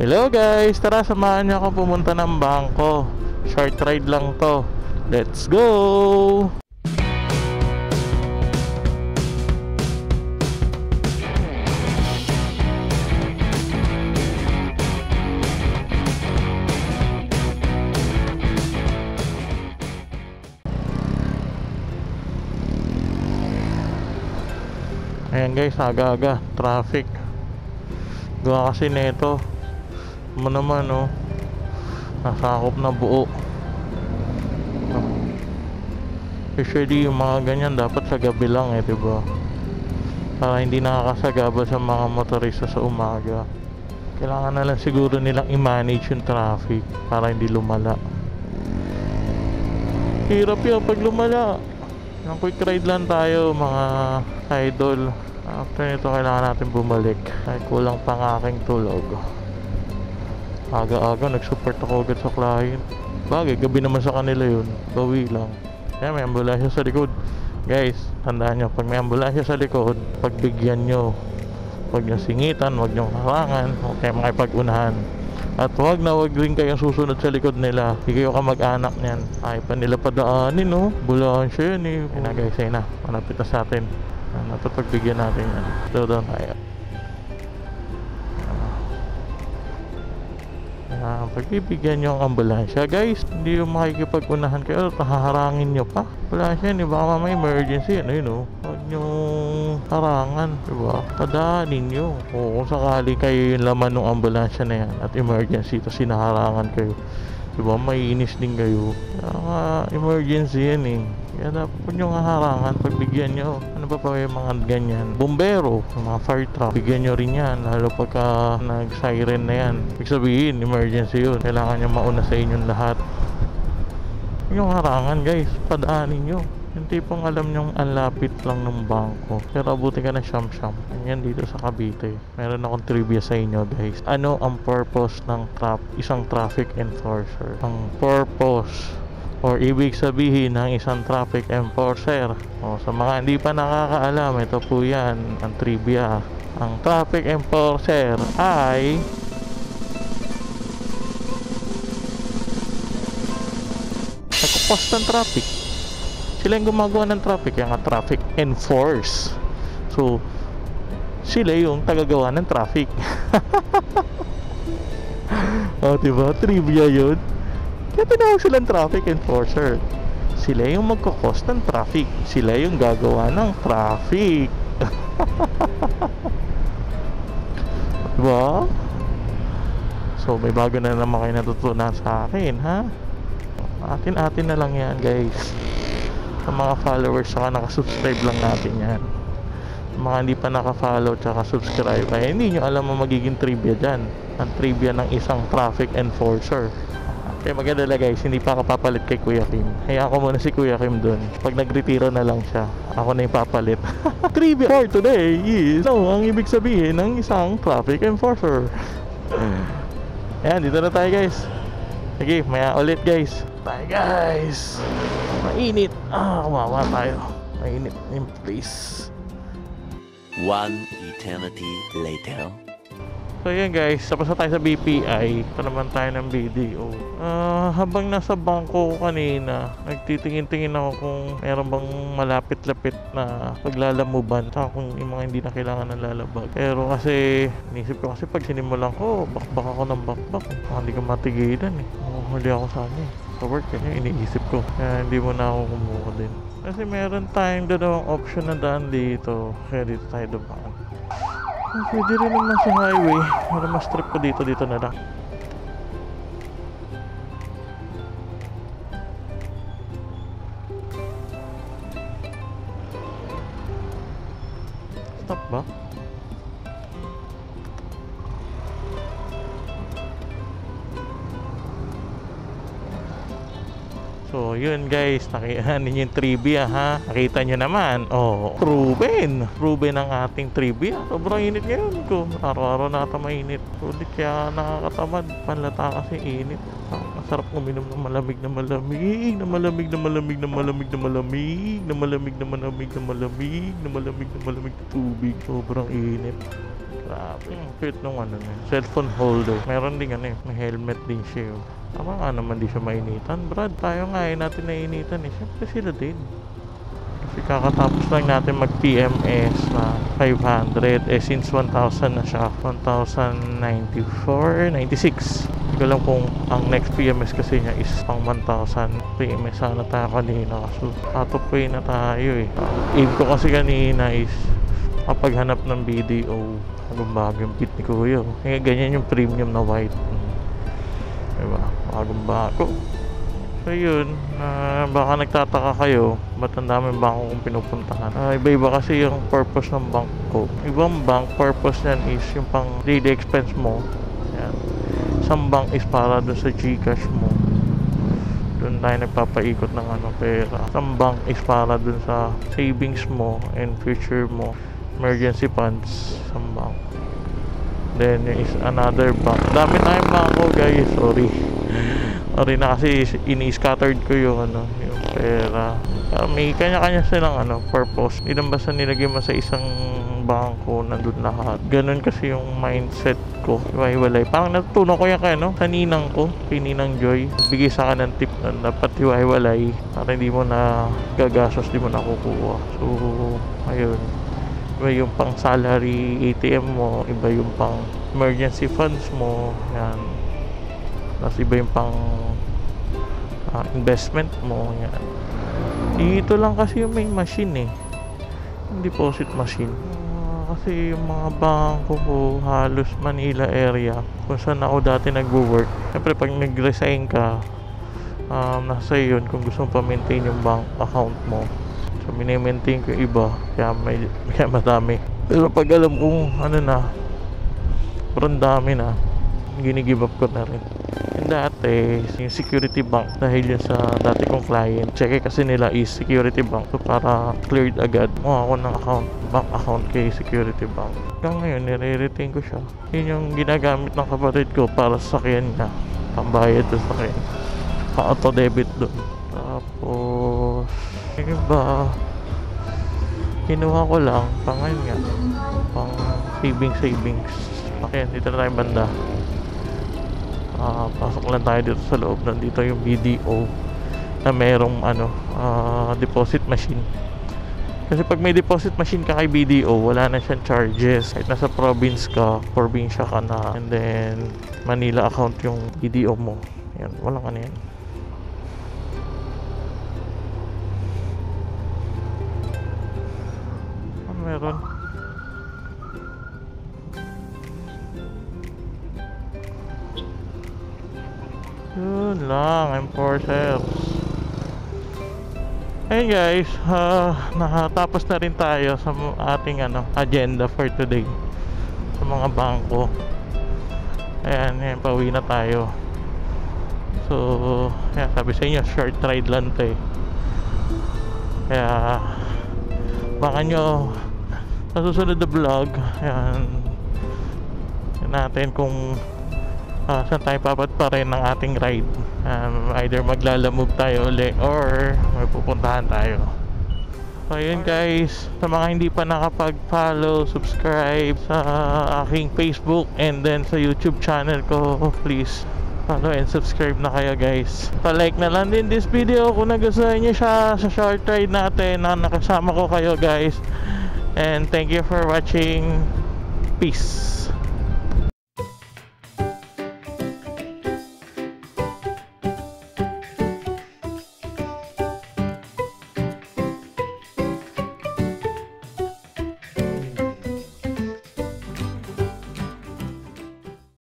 Hello guys, tara samahan niyo ako pumunta ng bangko. Short ride lang to. Let's go! Ayan guys, aga-aga, traffic. Gawa kasi nito mo naman nasakop na buo. Usually yung mga ganyan dapat sa gabi lang diba? Para hindi nakakasagabal sa mga motorista sa umaga. Kailangan na lang siguro nilang i-manage yung traffic para hindi lumala. Hirap yun pag lumala. Yung quick ride lang tayo mga idol. After nito kailangan natin bumalik. Ay kulang pang aking tulog. Aga-aga nag-support ako agad sa client. Bagay, gabi naman sa kanila yun. Bawi lang. Kaya may ambulansya sa likod. Guys, tandaan nyo, pag may ambulansya sa likod, pagbigyan nyo. Huwag nyo singitan, huwag nyo harangan, huwag kayo makipag-unahan. At huwag rin kayong susunod sa likod nila. Hindi kayo kamag-anak niyan. Ay pa nila padaanin ambulansya yan Ayun na guys, ayun na. Malapit na sa atin. Pagbigyan natin yan. Doon tayo. Pagbibigyan nyo ang ambulansya guys, hindi yung makikipag-unahan kayo, haharangin nyo pa. Ambulansya yun, baka may emergency, huwag nyo harangan, diba? Padaanin nyo. O kung sakali kayo yung laman ng ambulansya na yan at emergency, tapos sinaharangan kayo, diba? May inis din kayo. Kaya emergency yan Kaya dapat nyo nga harangan, pagbigyan nyo. Ano pa yung mga ganyan? Bombero, mga fire truck, bigyan nyo rin yan. Lalo pagka nag-siren na yan. Ibig sabihin, emergency yun. Kailangan nyo mauna sa inyong lahat. Yung harangan guys, padaanin nyo. Yung tipong alam nyong ang lapit lang ng bangko, pero abutin ka na siyam-siyam. Ganyan dito sa Cavite. Meron akong trivia sa inyo guys. Ano ang purpose ng isang traffic enforcer? Ang purpose or ibig sabihin ng isang traffic enforcer. Sa mga hindi pa nakakaalam, ito po yan ang trivia. Ang traffic enforcer ay nagkukos ng traffic. Sila yung gumagawa ng traffic, yung traffic enforce. So sila yung tagagawa ng traffic. Diba? Trivia yun. Kaya tinawag silang traffic enforcer. Sila yung magkukos ng traffic. Sila yung gagawa ng traffic. Diba? So may bago na naman kayo natutunan sa akin, Atin-atin na lang yan guys. Sa mga followers saka nakasubscribe lang natin yan. Sa mga hindi pa nakafollow tsaka subscribe, ay hindi nyo alam ang magiging trivia dyan. Ang trivia ng isang traffic enforcer. Kaya maganda guys, hindi pa ako papalit kay Kuya Kim. Hayaan ko muna si Kuya Kim dun. Pag nagretiro na lang siya, ako na yung papalit. Trivia for today is ang ibig sabihin ng isang traffic enforcer. Ayan, dito na tayo guys. Sige, maya ulit guys. Bye guys. Mainit. Kumawa tayo. Mainit yung place. One eternity later. So yan guys, tapos na tayo sa BPI. Ito naman tayo ng BDO. Habang nasa bangko ko kanina, nagtitingin-tingin ako kung meron bang malapit-lapit na paglalamuban, saka kung yung mga hindi na kailangan ng lalabag. Pero kasi inisip ko kasi pag sinimulan ko, bakbak ako ng bakbak, hindi ko matigilan huli ako sana sa work, kaya iniisip ko, kaya hindi mo na ako kumuha din kasi meron tayong dalawang option na daan dito, kaya dito tayo dumaan. Pwede rin naman sa highway. Para mas trip ko dito na lang. Stop ba? So yun guys, nakita ninyo yung trivia nakita nyo naman, proven ang ating trivia. Sobrang init ngayon ko, araw-araw nata mainit. Sulit kaya nakakatamad, panlata kasi init. Masarap uminom ng malamig na malamig, na malamig na malamig na malamig na malamig, na malamig na malamig na malamig, na malamig na malamig na tubig. Sobrang init. Grabe. Cute nung ano na. Cellphone holder. Meron din ano may helmet din siya. Tama nga naman di siya mainitan. Brad, tayo nga natin nainitan eh. Siyempre sila din. Kasi kakatapos lang natin mag PMS na 500 since 1,000 na siya 1,094 96. Hindi ko lang kung ang next PMS kasi niya is pang 1,000 PMS sana tayo kanina so out of way na tayo eh. Aim ko kasi kanina is kapag hanap ng BDO bagong fit ni Kuya kaya ganyan yung premium na white diba bagong bago. So yun, baka nagtataka kayo ba't ang daming bangko kong pinupuntahan. Iba-iba kasi yung purpose ng bank ko. Ibang bank, purpose niyan is yung pang daily expense mo. Yan. Isang bank is para dun sa GCash mo. Doon tayo nagpapaikot ng pera. Isang bank is para dun sa savings mo and future mo. Emergency funds. Isang bank. Then is another bank. Dami tayong bangko guys, sorry. Sorry na kasi ini-scattered ko yung yung pera. May kanya-kanya silang purpose. Hindi lang basta nilagay mo sa isang bangko nandun lahat. Ganun kasi yung mindset ko. Hiwa-hiwalay. Parang natutunan ko yan sa ninang ko, kay Ninang Joy. Bigay sa akin ng tip na dapat hiwa-hiwalay para hindi mo na gagastos, hindi mo na kukuha. So, ayun. Iba yung pang salary ATM mo, iba yung pang emergency funds mo. Yan. Tapos iba yung pang investment mo. Yan. Dito lang kasi yung main machine yung deposit machine. Kasi yung mga bangko ko halos Manila area kung saan ako dati nagwo-work. Siyempre pag nag-resign ka, nasa yun kung gusto mo pa-maintain yung bank account mo. So mini-maintain ko yung iba kaya madami. Pero pag alam kong parang dami na, gini-give up ko na rin. And dati, yung Security Bank, dahil yun sa dati kong client, check kasi nila is Security Bank. So para cleared agad, ako ng bank account kay Security Bank. Hanggang ngayon, nire-retain ko siya. Yun yung ginagamit ng kapatid ko para sa sakyan niya. Pambayad sa sakyan. Pa-auto debit doon. Tapos, yung iba, kinuha ko lang, pang savings. Okay, dito na tayo banda. Pasok lang tayo dito sa loob. Nandito yung BDO na merong deposit machine. Kasi pag may deposit machine ka kay BDO, wala na siyang charges. Kahit nasa probinsya ka na, and then Manila account yung BDO mo. Yan, walang yan. Meron. Yun lang, enforcers. Hey guys, nakatapos na rin tayo sa ating agenda for today sa mga bangko. Ayan, pauwi na tayo. So, sabi sa inyo, short ride lang to Kaya baka nyo sa susunod na vlog natin kung saan tayo papadparin ng ating ride. Either maglalamog tayo uli or may pupuntahan tayo. So yun guys, sa mga hindi pa nakapag-follow, subscribe sa aking Facebook and then sa YouTube channel ko, please follow and subscribe na kayo guys. Pa-like na lang din this video kung nagustuhan nyo siya sa short ride natin na nakasama ko kayo guys. And thank you for watching. Peace.